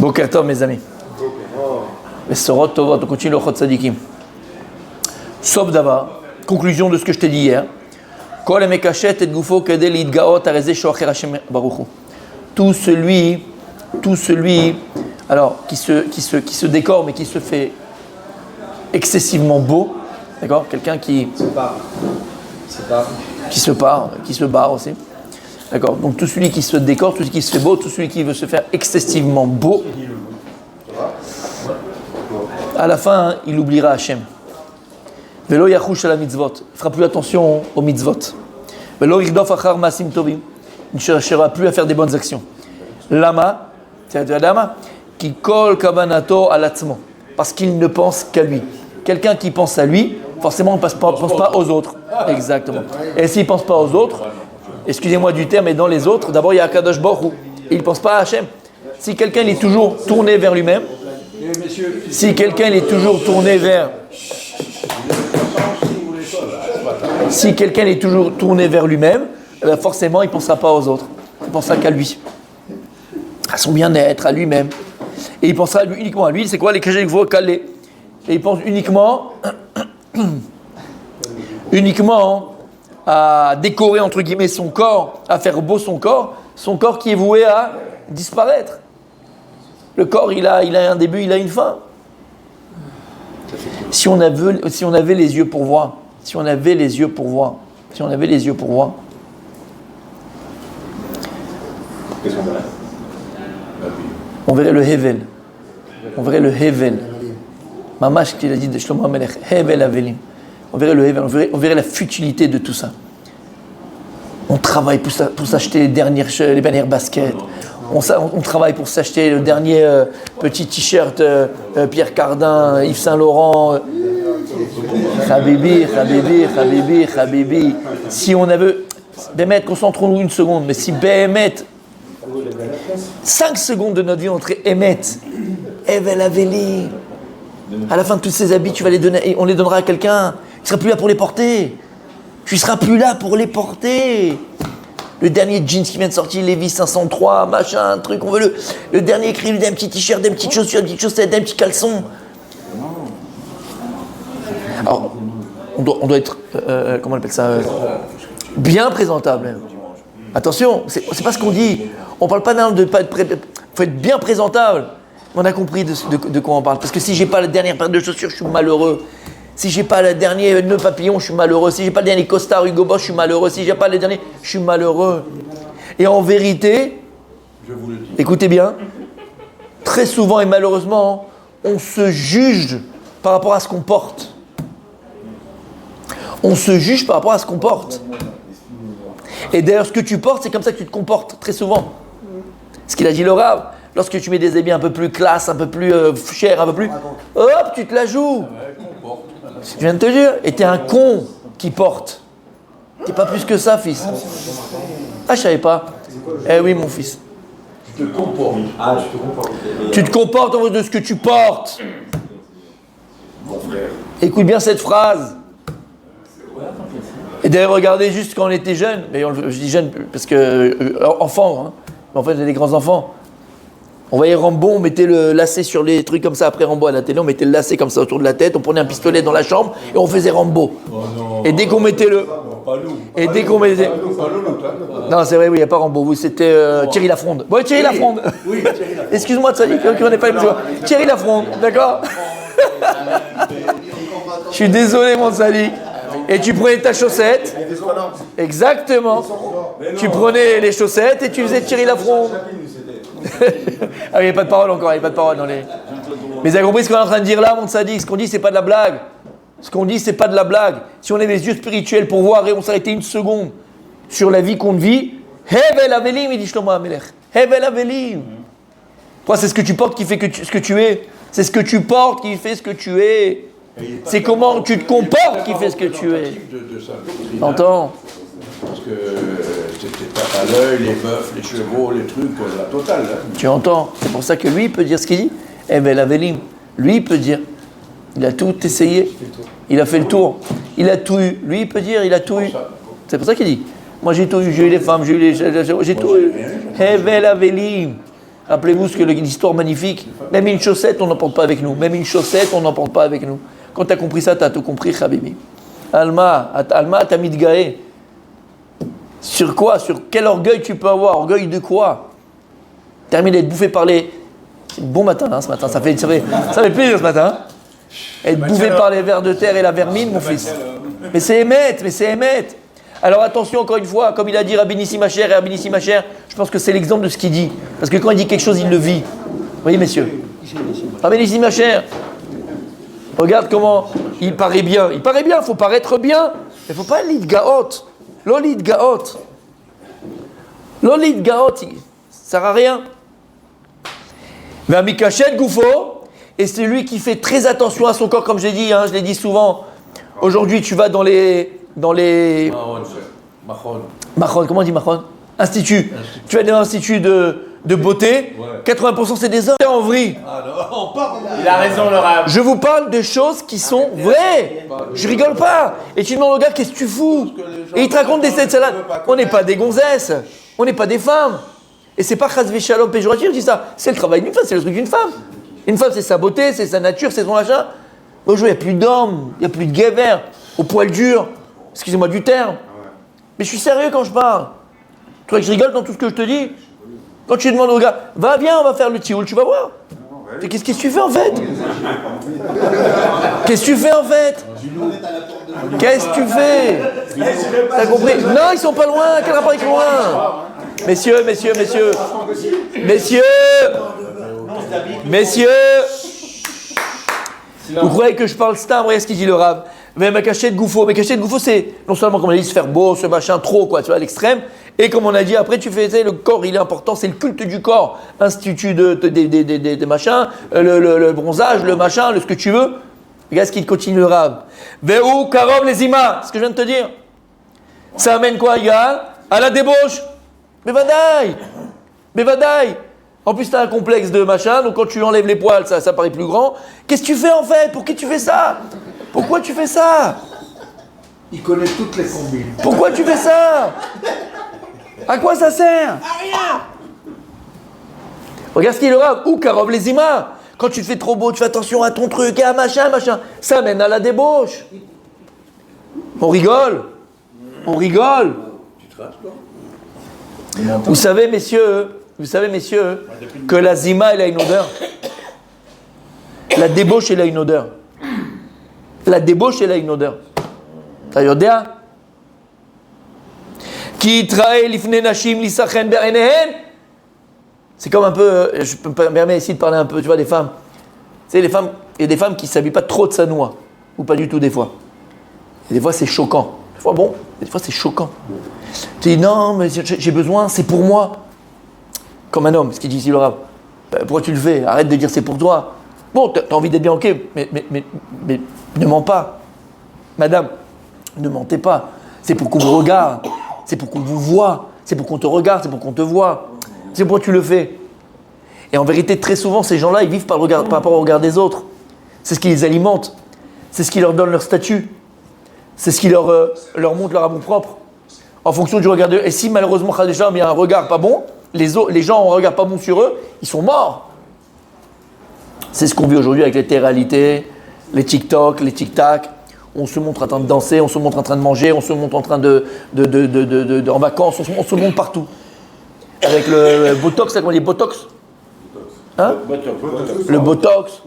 Boker Tov, mes amis. Besorot Tovot, on continue le Chot Tzadikim. Sauf Davar, conclusion de ce que je t'ai dit hier. Kol Mekachet et Gufo Kedel Idgaot Arezé Shoacher Hashem Baruchu. Tout celui, alors qui se décore, mais qui se fait excessivement beau, d'accord? Quelqu'un qui se barre aussi. D'accord. Donc tout celui qui se décore, tout celui qui se fait beau, tout celui qui veut se faire excessivement beau, à la fin, il oubliera Hachem. Velo yachush ala mitzvot. Il fera plus attention aux mitzvot. Velo irdof achar maasim tovim. Il ne cherchera plus à faire des bonnes actions. Lama, c'est-à-dire lama, qui kol kavanato alatzmo. Parce qu'il ne pense qu'à lui. Quelqu'un qui pense à lui, forcément, ne pense pas aux autres. Exactement. Et s'il ne pense pas aux autres, excusez-moi du terme, mais dans les autres, d'abord il y a Kadosh Baruch Hu. Il ne pense pas à Hachem. Si quelqu'un est toujours tourné vers lui-même, forcément il ne pensera pas aux autres. Il ne pensera qu'à lui, à son bien-être, à lui-même. Et il pensera uniquement à lui. C'est quoi les kajek vont caler? Et il pense uniquement à décorer entre guillemets son corps, à faire beau son corps qui est voué à disparaître. Le corps, il a un début, il a une fin. Si on avait les yeux pour voir, on verrait le Hevel. Mamash qu'il a dit de Shlomo HaMelech, Hevel Avelim. On verrait le Hevel, on verrait la futilité de tout ça. On travaille pour s'acheter les dernières baskets. On travaille pour s'acheter le dernier petit t-shirt Pierre Cardin, Yves Saint Laurent. Habibi. Si on avait... Bémet, concentrons-nous une seconde, mais si Bémet, 5 secondes de notre vie, on serait Émet, Evel Aveli. À la fin de tous ces habits, tu vas les donner, et on les donnera à quelqu'un. Tu ne seras plus là pour les porter. Le dernier jeans qui vient de sortir, Levi's 503, machin, truc, on veut le dernier écrit, un petit t-shirt, des petites chaussures, des petites chaussettes, des petits caleçons. Alors, on doit être, comment on appelle ça, bien présentable. Attention, c'est pas ce qu'on dit. On parle pas de pas être faut être bien présentable. On a compris de quoi on parle. Parce que si j'ai pas la dernière paire de chaussures, je suis malheureux. Si j'ai pas le dernier nœud papillon, je suis malheureux. Si j'ai pas le dernier costard Hugo Boss, je suis malheureux. Si j'ai pas le dernier, je suis malheureux. Et en vérité, écoutez bien, très souvent et malheureusement, on se juge par rapport à ce qu'on porte. Et d'ailleurs, ce que tu portes, c'est comme ça que tu te comportes très souvent. Ce qu'il a dit le Rav, lorsque tu mets des habits un peu plus classe, un peu plus cher, un peu plus... Hop, tu te la joues. Je viens de te dire, et t'es un con qui porte. T'es pas plus que ça, fils. Ah, je savais pas. Eh oui, mon fils. Tu te comportes. Tu te comportes en fonction de ce que tu portes. Mon frère. Écoute bien cette phrase. Et d'ailleurs, regardez juste quand on était jeune, mais je dis jeune parce que enfant, hein. Mais en fait, j'ai des grands enfants. On voyait Rambo, on mettait le lacet sur les trucs comme ça. Après Rambo à la télé, on mettait le lacet comme ça autour de la tête, on prenait un pistolet dans la chambre et on faisait Rambo. Oh non, et dès qu'on mettait le... Et dès qu'on mettait... Non, c'est vrai, oui, il n'y a pas Rambo. Oui, c'était Thierry Lafronde. Bon, Thierry Lafronde. Oui, Thierry Lafronde. Excuse-moi de ça, qu'on n'est pas les besoins. Thierry Lafronde, d'accord. Je suis désolé, mon Sali. Et tu prenais ta chaussette. Exactement. Tu prenais les chaussettes et tu faisais Thierry Lafronde. Ah, il n'y a pas de parole encore, il n'y a pas de parole dans les... Mais vous avez compris ce qu'on est en train de dire là, mon Sadiq? Ce qu'on dit, c'est pas de la blague. Si on a les yeux spirituels pour voir et on s'arrêtait une seconde sur la vie qu'on vit, Hevel Avelim, il dit Shlomo HaMelech. Hevel Avelim. Toi, c'est ce que tu portes qui fait ce que tu es. C'est ce que tu portes qui fait ce que tu es. C'est comment tu te comportes qui fait ce que tu es. T'entends? Parce que c'était tape à l'œil, les bœufs, les chevaux, les trucs, la totale. Hein. Tu entends? C'est pour ça que lui peut dire ce qu'il dit. Hevel Avelim. Lui peut dire. Il a tout essayé. Il a fait le tour. Il a tout eu. Lui il peut dire, il a tout eu. C'est pour ça qu'il dit. Moi j'ai tout eu. J'ai eu les femmes, j'ai eu tout eu. Hevel Avelim. Rappelez-vous l'histoire magnifique. Même une chaussette, on n'en porte pas avec nous. Même une chaussette, on n'en porte pas avec nous. Quand tu as compris ça, tu as tout compris, Habibi. Alma, t'as mis de gaé. Sur quoi? Sur quel orgueil tu peux avoir? Orgueil de quoi? Terminé d'être bouffé par les... C'est bon matin, hein, ce matin. Ça fait plaisir ce matin. Hein. Être bouffé par les vers de terre et la vermine, mon fils. Mais c'est émettre. Alors attention, encore une fois, comme il a dit Rabbi Nissim Hacher et Rabbi Nissim Hacher, je pense que c'est l'exemple de ce qu'il dit. Parce que quand il dit quelque chose, il le vit. Vous voyez, messieurs? Rabbi Nissim Hacher, regarde comment il paraît bien. Il paraît bien, il faut paraître bien. Mais il ne faut pas l'id gaot. L'olid gaot. L'olid gaot, ça ne sert à rien. Mais Amikachet Goufo, et c'est lui qui fait très attention à son corps, comme je l'ai dit, hein, je l'ai dit souvent. Aujourd'hui, tu vas dans les Mahon, comment on dit Mahon? Institut. Tu vas dans l'institut de beauté, 80% c'est des hommes en vrille. Il a raison, le rab. Je vous parle de choses qui sont vraies. Je rigole pas. Et tu demandes au gars, qu'est-ce que tu fous? Et il te raconte des scènes de salade. On n'est pas des gonzesses. On n'est pas des femmes. Et c'est pas chas shalom péjoratif, je dis ça. C'est le travail d'une femme, c'est le truc d'une femme. Une femme, c'est sa beauté, c'est sa nature, c'est son machin. Aujourd'hui, il n'y a plus d'hommes, il n'y a plus de guévers, au poil dur. Excusez-moi du terme. Mais je suis sérieux quand je parle. Tu crois que je rigole dans tout ce que je te dis? Quand tu demandes au gars, va viens, on va faire le tioul, tu vas voir. Qu'est-ce que tu fais en fait? Qu'est-ce que tu fais en fait? Qu'est-ce que tu fais? T'as compris? Non, ils sont pas loin, quel rapport avec loin? Messieurs, vous croyez que je parle stam? Regardez ce qu'il dit le Rav. Mais ma cachette Goufo, c'est non seulement comme on a dit se faire beau, ce machin trop quoi, tu vois, à l'extrême. Et comme on a dit après, tu fais le corps, il est important, c'est le culte du corps, institut des machins, le bronzage, le machin, ce que tu veux. Regarde ce qu'il continue le Rav. Ve'u karov les imas, ce que je viens de te dire. Ça amène quoi, gars? À la débauche. Mais vadaï. En plus, tu as un complexe de machin, donc quand tu enlèves les poils, ça paraît plus grand. Qu'est-ce que tu fais en fait? Pour qui tu fais ça? Pourquoi tu fais ça? Il connaît toutes les combines. Pourquoi tu fais ça? À quoi ça sert? À rien. Regarde ce qu'il aura. Ou Karov les imas. Quand tu te fais trop beau, tu fais attention à ton truc, à machin. Ça mène à la débauche. On rigole. Tu traces, quoi? Vous savez, messieurs, que la zima, elle a une odeur. La débauche, elle a une odeur. Ça veut dire Ki trae lifne nashim lisachen be'enehen. C'est comme un peu, je peux me permettre ici de parler un peu, tu vois, des femmes. Tu sais, les femmes, il y a des femmes qui ne s'habillent pas trop de sanois, ou pas du tout des fois. Et des fois, c'est choquant. Des fois, bon, des fois, c'est choquant. Tu dis, non, mais j'ai besoin, c'est pour moi. Comme un homme, ce qu'il dit ici le Rav. Pourquoi tu le fais? Arrête de dire c'est pour toi. Bon, t'as envie d'être bien, ok, mais ne mens pas. Madame, ne mentez pas. C'est pour qu'on vous regarde, c'est pour qu'on vous voit, c'est pour qu'on te regarde, c'est pour qu'on te voit. C'est pourquoi tu le fais. Et en vérité, très souvent, ces gens-là, ils vivent par rapport au regard des autres. C'est ce qui les alimente. C'est ce qui leur donne leur statut. C'est ce qui leur montre leur amour propre. En fonction du regard d'eux. Et si malheureusement, il y a un regard pas bon, les gens ont un regard pas bon sur eux, ils sont morts. C'est ce qu'on vit aujourd'hui avec les téléréalités, les TikTok, les Tic-Tac. On se montre en train de danser, on se montre en train de manger, on se montre en train en vacances, on se montre partout. Avec le Botox, c'est comment on dit Botox? Hein? Le Botox.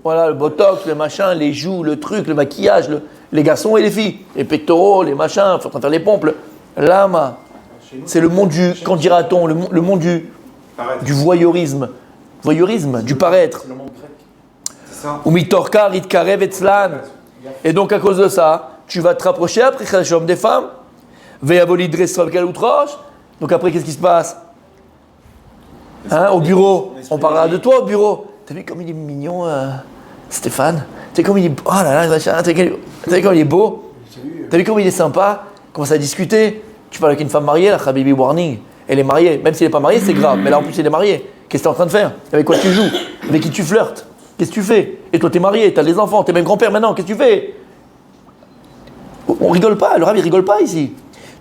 Voilà, le Botox, le machin, les joues, le truc, le maquillage, les garçons et les filles. Les pectoraux, les machins, il faut en train de faire les pompes. Lama. C'est le monde du, qu'en dira-t-on, le monde du voyeurisme. Voyeurisme, du paraître. Ou mitorkar itkarev etzlan. Et donc à cause de ça, tu vas te rapprocher après Chachom des femmes. Veyavolid resrav kal outroche. Donc après, qu'est-ce qui se passe? Hein, au bureau, on parlera de toi au bureau. T'as vu comme il est mignon, Stéphane? T'as vu comme il est, oh là là, machin. T'as vu comme il est beau? T'as vu comme il est sympa? Commence à discuter. Tu parles avec une femme mariée, la Habibi Warning. Elle est mariée. Même si elle n'est pas mariée, c'est grave. Mais là, en plus, elle est mariée. Qu'est-ce que tu es en train de faire? Avec quoi tu joues? Avec qui tu flirtes? Qu'est-ce que tu fais? Et toi, tu es marié, tu as des enfants, tu es même grand-père maintenant. Qu'est-ce que tu fais? On rigole pas. Le Rav, il rigole pas ici.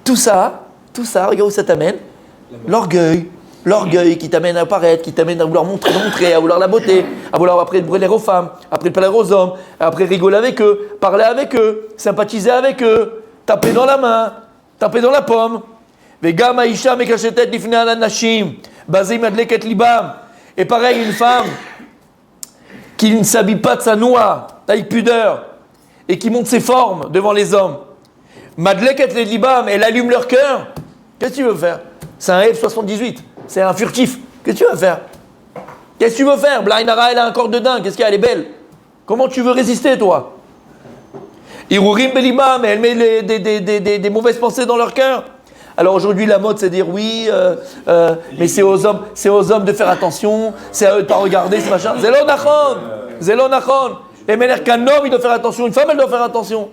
Tout ça, regarde où ça t'amène. L'orgueil. L'orgueil qui t'amène à paraître, qui t'amène à vouloir montrer, à vouloir la beauté, à vouloir après brûler aux femmes, après parler aux hommes, après rigoler avec eux, parler avec eux, sympathiser avec eux, taper dans la main, taper dans la pomme. Vegam Aisha mekashetet lifnei anashim, basé madleket libam. Et pareil, une femme qui ne s'habille pas de sa noix, avec pudeur, et qui monte ses formes devant les hommes. Madleket libam, elle allume leur cœur. Qu'est-ce que tu veux faire? C'est un F78. C'est un furtif. Qu'est-ce que tu veux faire? Qu'est-ce que tu veux faire? Blainara, elle a un corps de dingue. Qu'est-ce qu'elle est belle? Comment tu veux résister, toi? Irurim belibam, elle met des mauvaises pensées dans leur cœur. Alors aujourd'hui, la mode, c'est de dire oui, mais c'est aux hommes de faire attention, c'est à eux de ne pas regarder, ce machin. Zelo nachon. Zelo nachon. Et mais qu'un homme, il doit faire attention, une femme, elle doit faire attention.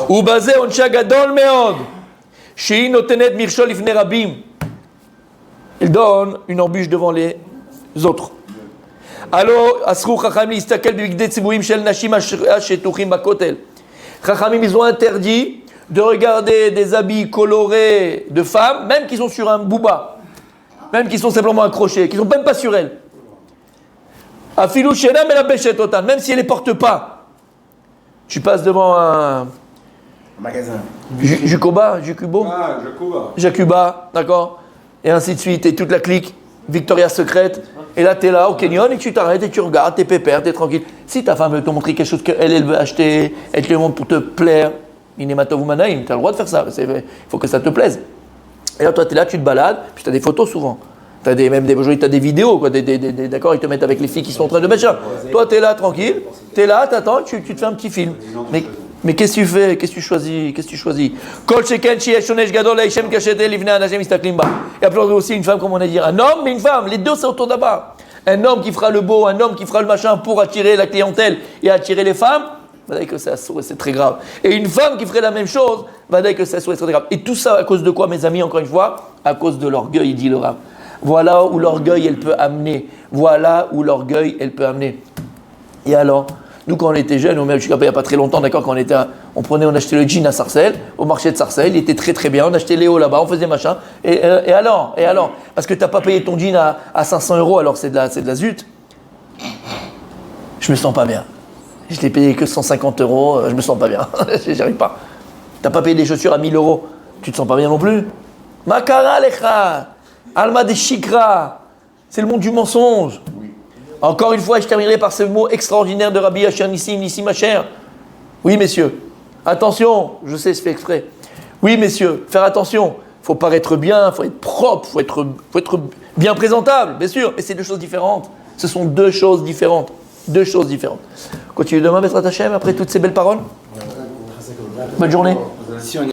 Ou basé on chagadol meod. Shein notenet mirshol ifne rabim. Il donne une embûche devant les autres. Alors, Asrou Chachamim istakel b'bigdei tziburim shel nashim ashetuchim bakotel. Chachamim, ils ont interdit de regarder des habits colorés de femmes, même qui sont sur un bouba, même qui sont simplement accrochés, qui ne sont même pas sur elles. Afilou shenam elabeshet otan, même si elles ne les portent pas. Tu passes devant un magasin. Jukuba, Jacuba, d'accord, et ainsi de suite, et toute la clique, Victoria's Secret, et là tu es là au Canyon et tu t'arrêtes et tu regardes, t'es pépère, t'es tranquille. Si ta femme veut te montrer quelque chose qu'elle veut acheter, elle te le montre pour te plaire, Inematov Manaim, tu as le droit de faire ça, il faut que ça te plaise. Et là toi tu es là, tu te balades, puis tu as des photos souvent. Tu as aujourd'hui tu as des vidéos, quoi, d'accord, ils te mettent avec les filles qui sont en train de mettre ça. Toi tu es là tranquille, tu es là, tu attends, tu te fais un petit film. Mais qu'est-ce que tu fais? Qu'est-ce que tu choisis? Et après aussi une femme, comme on a dit, un homme mais une femme, les deux c'est autour d'abord. Un homme qui fera le beau, un homme qui fera le machin pour attirer la clientèle et attirer les femmes, va dire que c'est très grave. Et une femme qui ferait la même chose, va dire que c'est très grave. Et tout ça à cause de quoi, mes amis, encore une fois? À cause de l'orgueil, dit le Rav. Voilà où l'orgueil, elle peut amener. Voilà où l'orgueil, elle peut amener. Et alors, nous, quand on était jeunes, même, je suis il n'y a pas très longtemps, d'accord, quand on achetait le jean à Sarcelles, au marché de Sarcelles, il était très très bien, on achetait Léo là-bas, on faisait machin, et alors parce que tu n'as pas payé ton jean à 500 €, alors c'est de la zut. Je me sens pas bien. Je l'ai payé que 150 €, je me sens pas bien, j'y arrive pas. Tu n'as pas payé des chaussures à 1000 €, tu te sens pas bien non plus. Makara lecha, alma de shikra, c'est le monde du mensonge. Encore une fois, je terminerai par ce mot extraordinaire de Rabbi Asher Nissim, Nissim Asher. Oui, messieurs, attention, je sais, c'est fait exprès. Oui, messieurs, faire attention. Il faut paraître bien, il faut être propre, il faut être bien présentable, bien sûr. Mais c'est deux choses différentes. Ce sont deux choses différentes. Deux choses différentes. Continue demain, Bezrat Hashem, après toutes ces belles paroles. Bonne journée.